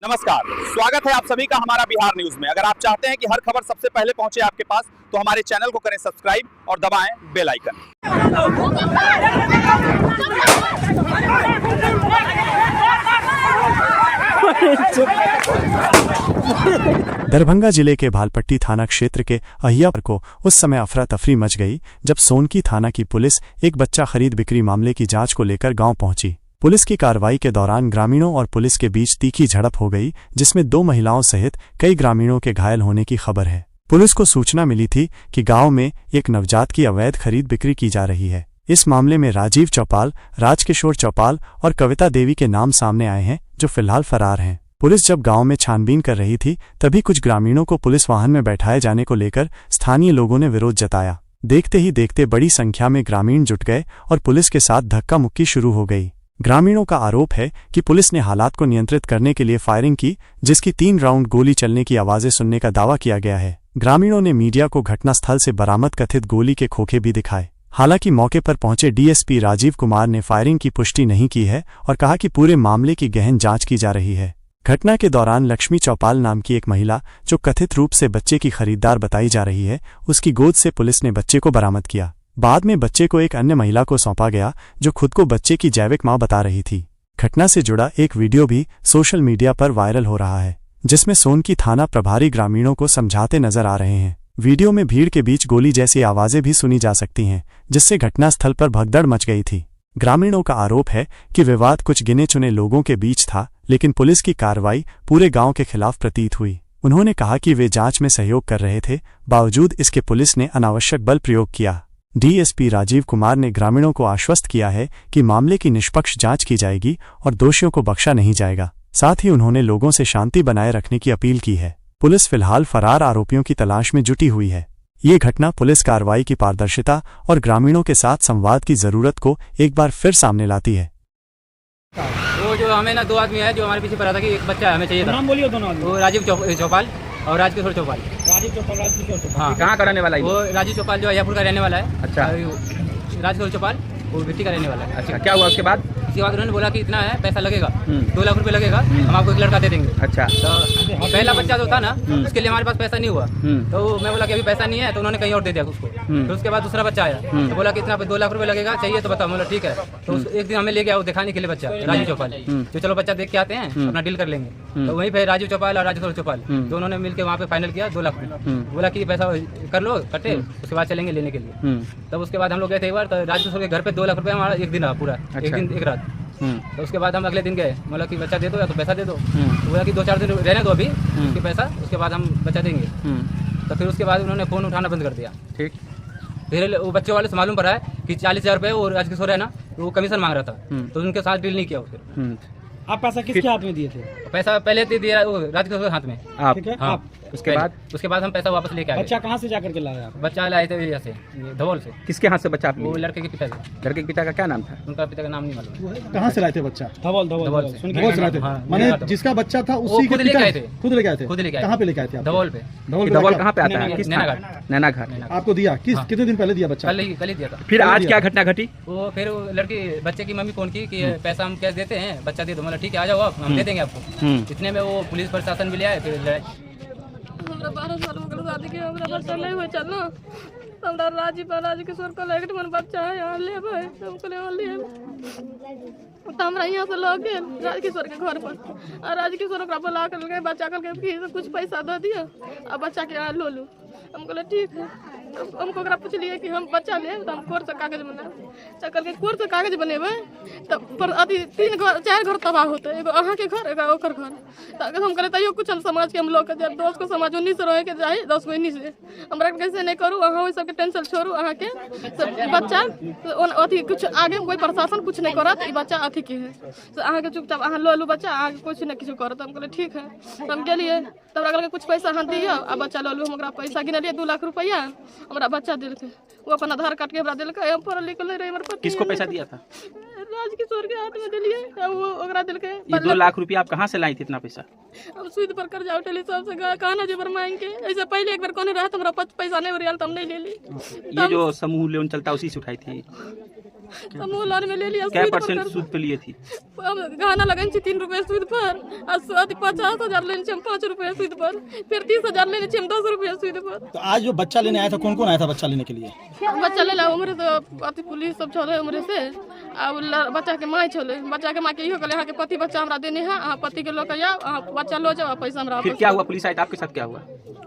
नमस्कार, स्वागत है आप सभी का हमारा बिहार न्यूज में। अगर आप चाहते हैं कि हर खबर सबसे पहले पहुंचे आपके पास, तो हमारे चैनल को करें सब्सक्राइब और दबाएं बेल आइकन। दरभंगा जिले के भालपट्टी थाना क्षेत्र के अहियापुर को उस समय अफरा तफरी मच गई जब सोनकी थाना की पुलिस एक बच्चा खरीद बिक्री मामले की जांच को लेकर गांव पहुंची। पुलिस की कार्रवाई के दौरान ग्रामीणों और पुलिस के बीच तीखी झड़प हो गई, जिसमें 2 महिलाओं सहित कई ग्रामीणों के घायल होने की खबर है। पुलिस को सूचना मिली थी कि गांव में एक नवजात की अवैध खरीद बिक्री की जा रही है। इस मामले में राजीव चौपाल, राजकिशोर चौपाल और कविता देवी के नाम सामने आए हैं, जो फिलहाल फरार हैं। पुलिस जब गांव में छानबीन कर रही थी, तभी कुछ ग्रामीणों को पुलिस वाहन में बैठाए जाने को लेकर स्थानीय लोगों ने विरोध जताया। देखते ही देखते बड़ी संख्या में ग्रामीण जुट गए और पुलिस के साथ धक्का मुक्की शुरू हो गई। ग्रामीणों का आरोप है कि पुलिस ने हालात को नियंत्रित करने के लिए फायरिंग की, जिसकी 3 राउंड गोली चलने की आवाजें सुनने का दावा किया गया है। ग्रामीणों ने मीडिया को घटनास्थल से बरामद कथित गोली के खोखे भी दिखाए। हालांकि मौके पर पहुंचे डीएसपी राजीव कुमार ने फायरिंग की पुष्टि नहीं की है और कहा कि पूरे मामले की गहन जांच की जा रही है। घटना के दौरान लक्ष्मी चौपाल नाम की एक महिला, जो कथित रूप से बच्चे की खरीदार बताई जा रही है, उसकी गोद से पुलिस ने बच्चे को बरामद किया। बाद में बच्चे को एक अन्य महिला को सौंपा गया, जो खुद को बच्चे की जैविक मां बता रही थी। घटना से जुड़ा एक वीडियो भी सोशल मीडिया पर वायरल हो रहा है, जिसमें सोनकी थाना प्रभारी ग्रामीणों को समझाते नजर आ रहे हैं। वीडियो में भीड़ के बीच गोली जैसी आवाजें भी सुनी जा सकती हैं, जिससे घटनास्थल पर भगदड़ मच गई थी। ग्रामीणों का आरोप है कि विवाद कुछ गिने चुने लोगों के बीच था, लेकिन पुलिस की कार्रवाई पूरे गांव के खिलाफ प्रतीत हुई। उन्होंने कहा कि वे जांच में सहयोग कर रहे थे, बावजूद इसके पुलिस ने अनावश्यक बल प्रयोग किया। डीएसपी राजीव कुमार ने ग्रामीणों को आश्वस्त किया है कि मामले की निष्पक्ष जांच की जाएगी और दोषियों को बख्शा नहीं जाएगा। साथ ही उन्होंने लोगों से शांति बनाए रखने की अपील की है। पुलिस फिलहाल फरार आरोपियों की तलाश में जुटी हुई है। ये घटना पुलिस कार्रवाई की पारदर्शिता और ग्रामीणों के साथ संवाद की जरूरत को एक बार फिर सामने लाती है। वो जो हमें ना 2 आदमी है जो हमारे पीछे पड़ा था कि एक बच्चा हमें चाहिए था। नाम बोलिए दोनों आदमी। वो राजीव चौपाल और राजकिशोर चौपाल। राजीव चौपाल, राजकिशोर चौपाल। हाँ, कहाँ का रहने वाला है? वो राजीव चौपाल जो अहियापुर का रहने वाला है। अच्छा। राजकिशोर चौपाल वो भिट्टी का रहने वाला है। अच्छा, क्या हुआ उसके बाद? उसके बाद उन्होंने बोला कि इतना है पैसा लगेगा, 2 लाख रुपए लगेगा, हम आपको एक लड़का दे देंगे। अच्छा। तो पहला बच्चा जो था ना, उसके लिए हमारे पास पैसा नहीं हुआ, तो मैं बोला कि अभी पैसा नहीं है, तो उन्होंने कहीं और दे दिया उसको। तो उसके बाद दूसरा बच्चा आया, तो बोला कि इतना 2 लाख रुपए लगेगा, चाहिए तो बताओ। बोला ठीक है। तो एक दिन हमें ले गया वो दिखाने के लिए बच्चा, राजीव चौपाल, तो चलो बच्चा देख के आते हैं, अपना डील कर लेंगे। तो वहीं पे राजीव चौपाल और राजकिशोर चौपाल दोनों ने मिलकर वहाँ पे फाइनल किया 2 लाख रुपये। बोला कि पैसा कर लो कटे, उसके बाद चलेंगे लेने के लिए। तब उसके बाद हम लोग गए थे एक बार, तो राजकिशोर के घर पे 2 लाख रुपये हमारा एक दिन रहा पूरा। एक दिन एक रात। तो उसके बाद हम अगले दिन गए, बोला कि बच्चा दे दो या तो पैसा दे दो। तो बोला कि 2-4 दिन रहने दो अभी उसके पैसा, उसके बाद हम बच्चा देंगे। तो फिर उसके बाद उन्होंने फ़ोन उठाना बंद कर दिया। ठीक। फिर वो बच्चे वाले से मालूम पड़ा है कि 40,000 रुपये वो राजकिशोर है ना, वो कमीशन मांग रहा था, तो उनके साथ डील नहीं किया। फिर आप पैसा किसके हाथ में दिए थे? पैसा पहले दे दिया वो राजकिशोर के हाथ में। आप? ठीक है। हाँ। आप उसके बाद हम पैसा वापस लेके आए। बच्चा कहाँ से जाकर के लाया आप? बच्चा लाए थे यहाँ से, धवल से। किसके हाथ से बच्चा आप वो लिए? लड़के के पिता से। लड़के के पिता का क्या नाम था? उनका पिता का नाम नहीं मालूम। कहाँ से लाए थे बच्चा? धवल धवल से। सुन धवल से लाए थे। हाँ, माने हाँ। जिसका बच्चा था वो उसी खुद के लेके पिता आए थे। खुद लेके आए थे? खुद लेके आए कहाँ थे। पे लेके आए थे आप? धवल पे। धवल पे डबल लेके कहाँ पे आता है? नैना किस घाट। नैना घाट। आपको दिया हाँ। कितने दिन पहले दिया बच्चा? कल ही दिया था। फिर आज क्या घटना घटी? वो फिर वो लड़की बच्चे की मम्मी फोन की कि पैसा हम कैश देते हैं, बच्चा दे दो। मतलब ठीक है, आ जाओ आप, हम दे देंगे आपको। इतने में वो पुलिस प्रशासन भी ले आए। फिर हमरा 12 साल हो गए शादी के, हमरा बच्चा नहीं हुआ चल ना। हमरा राजकिशोर का लेट मन बच्चा है, यहाँ ले भाई हमको ले लिए। तो हमरा यहाँ से लग गए राजकिशोर के घर पर, और राजकिशोर ओकरा बुला कर गए, बच्चा कर के कुछ पैसा दे दिया और बच्चा के यहाँ लो लूँ। हम कहले ठीक है। हमको ओकरा पूछलिए कि हम बच्चा ले, तो हम कोर्ट से कागज बना चक्कर के कोर्ट से कागज बनेबे, तब अथी 4 घर तबाह होते, एगो अहाँ के घर एगो ओकर घर। तो हम कहले तैयो कुछ समाज के हम लोग के 10 को समाज 19 से रहे के जाए, 10 को 19 से हमरा कैसे नहीं करूँ। अहाँ वही सबके टेंशन छोड़ू, अहाँ के बच्चा अथी कुछ आगे कोई प्रशासन कुछ नहीं करत, बच्चा अथी के है, तो अहाँ के चुपचाप अहाँ लो लू बच्चा, अहाँ कुछ नहीं कुछ करत। हम कहले ठीक है। हम गेलिए, तब अगल के कुछ पैसा हम दिए आ बच्चा लो लू। हमरा पैसा गिनलिए 2 लाख रुपया, हमरा बच्चा दिल के, वो अपन आधार कार्ड के हमरा दिल के, हम पढ़ल लिखल नहीं रहे। हमारे पति किसको पैसा दिया था? राजकिशोर के हाथ में दिलिए, वो ओकरा दिल के। ये 2 लाख रुपया आप कहाँ से लाई थी इतना पैसा? हम सूद पर कर्जा उठेली, सबसे कहना जे पर मांग के। ऐसे पहले एक बार कोने रहा, हमरा पैसा नहीं रियल, तो हम नहीं ले ली। ये जो समूह लोन चलता उसी से उठाई थी? तो मूलान में ले लिया क्या सूद पर परसेंट कर- सूद पे लिए थी? अब गहना लगन 3 रुपए सूद पर और 50,000 लेने हम 5 रुपए सूद पर, फिर 30,000 लेने हम 10 रुपए सूद पर। तो आज जो बच्चा लेने आया था, कौन कौन आया था बच्चा लेने के लिए? बच्चा ले ला उम्र तो अति पुलिस सब चले उम्र से आ बच्चा के माई चले, बच्चा के माई के इहो कहले के पति बच्चा हमरा देने है, आ पति के लोग या बच्चा लो जाओ पैसा हमरा फिर क्या हुआ? पुलिस आई तो आपके साथ क्या हुआ?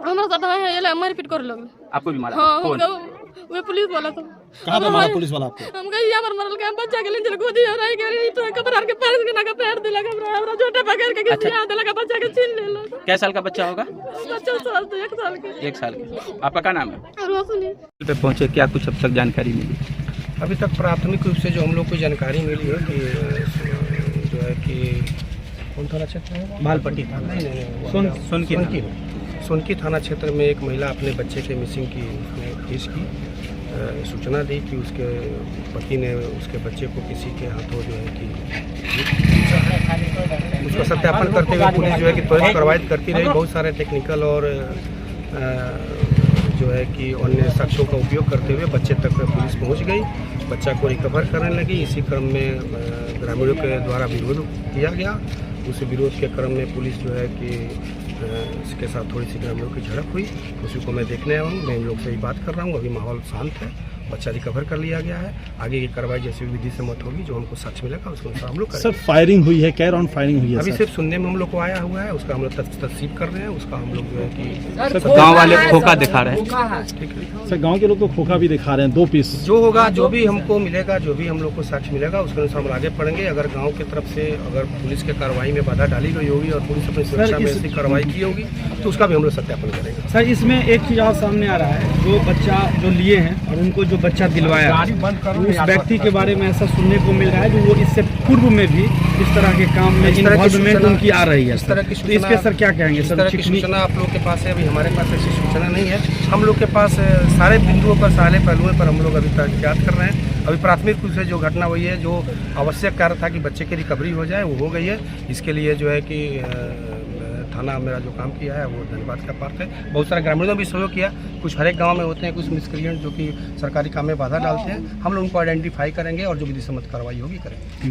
हमरा साथ है ये मारपीट कर लगल। आपको भी मारा? हाँ कौन? वो पुलिस वाला था। कहाँ पे मारा पुलिस वाला आपको? हम कहीं यहाँ पर मरल के बच्चा के लिए गोदी हो रही है तो कपड़ा के पैर के ना का पैर दे लगा हमरा छोटा पकड़ के किसी हाथ लगा बच्चा के छीन ले लो। क्या साल का बच्चा होगा? बच्चा साल तो 1 साल के। 1 साल के। आपका क्या नाम है? रोशनी। पे पहुंचे, क्या कुछ अब तक जानकारी मिली? अभी तक प्राथमिक रूप से जो हम लोग को जानकारी मिली है कि जो है कि कौन थाना क्षेत्र है? भालपट्टी थाना। नहीं, सोनकी थाना क्षेत्र में एक महिला अपने बच्चे के मिसिंग की उसने केस की सूचना दी कि उसके पति ने उसके बच्चे को किसी के हाथों जो है कि उसका सत्यापन करते हुए पुलिस जो है कि त्वरित कार्रवाई करती रही। बहुत सारे टेक्निकल और जो है कि अन्य साक्ष्यों का उपयोग करते हुए बच्चे तक पुलिस पहुंच गई, बच्चा को रिकवर करने लगी। इसी क्रम में ग्रामीणों के द्वारा विरोध किया गया। उस विरोध के क्रम में पुलिस जो है कि इसके साथ थोड़ी सी ग्रामीणों की झड़प हुई, उसी को मैं देखने आया हूँ। मैं इन लोग से ही बात कर रहा हूँ। अभी माहौल शांत है, बच्चा रिकवर कर लिया गया है। आगे की कार्रवाई जैसी विधि सम्मत होगी, जो हमको साक्ष्य मिलेगा उसके अनुसार हम लोग सर करेंगे। फायरिंग हुई है, क्या राउंड फायरिंग हुई है? अभी सर सिर्फ सुनने में हम लोग को आया हुआ है, उसका हम लोग तस्दीक कर रहे हैं। उसका हम लोग जो है कि गांव वाले खोखा दिखा रहे हैं। ठीक है, सर गांव के लोग तो खोखा भी दिखा रहे हैं, 2 पीस। जो होगा, जो भी हमको मिलेगा, जो भी हम लोग को साक्ष्य मिलेगा उसके अनुसार हम आगे बढ़ेंगे। अगर गांव की तरफ से अगर पुलिस के कार्रवाई में बाधा डाली गई होगी और पुलिस अपनी सुरक्षा में ऐसी कार्रवाई की होगी तो उसका भी हम लोग सत्यापन करेंगे। सर इसमें एक चीज और सामने आ रहा है, जो बच्चा जो लिए हैं और उनको जो बच्चा दिलवाया उस व्यक्ति के बारे में ऐसा सुनने को मिल रहा है कि वो इससे पूर्व में भी इस तरह के काम में इन्वॉल्वमेंट उनकी आ रही है। इस तरह की तो इस पे सर क्या कहेंगे? इस सर तरह की सूचना आप लोग के पास है, अभी हमारे पास ऐसी सूचना नहीं है। हम लोग के पास सारे बिंदुओं पर, सारे पहलुओं पर हम लोग अभी तहकीकात कर रहे हैं। अभी प्राथमिक रूप से जो घटना हुई है, जो आवश्यक कार्य था कि बच्चे की रिकवरी हो जाए, वो हो गई है। इसके लिए जो है कि थाना मेरा जो काम किया है वो धन्यवाद का पात्र है। बहुत सारे ग्रामीणों ने भी सहयोग किया। कुछ हर एक गाँव में होते हैं कुछ मिसक्रिएंट जो कि सरकारी काम में बाधा डालते हैं। हम लोग उनको आइडेंटिफाई करेंगे और जो विधि सम्मत कार्रवाई होगी करेंगे।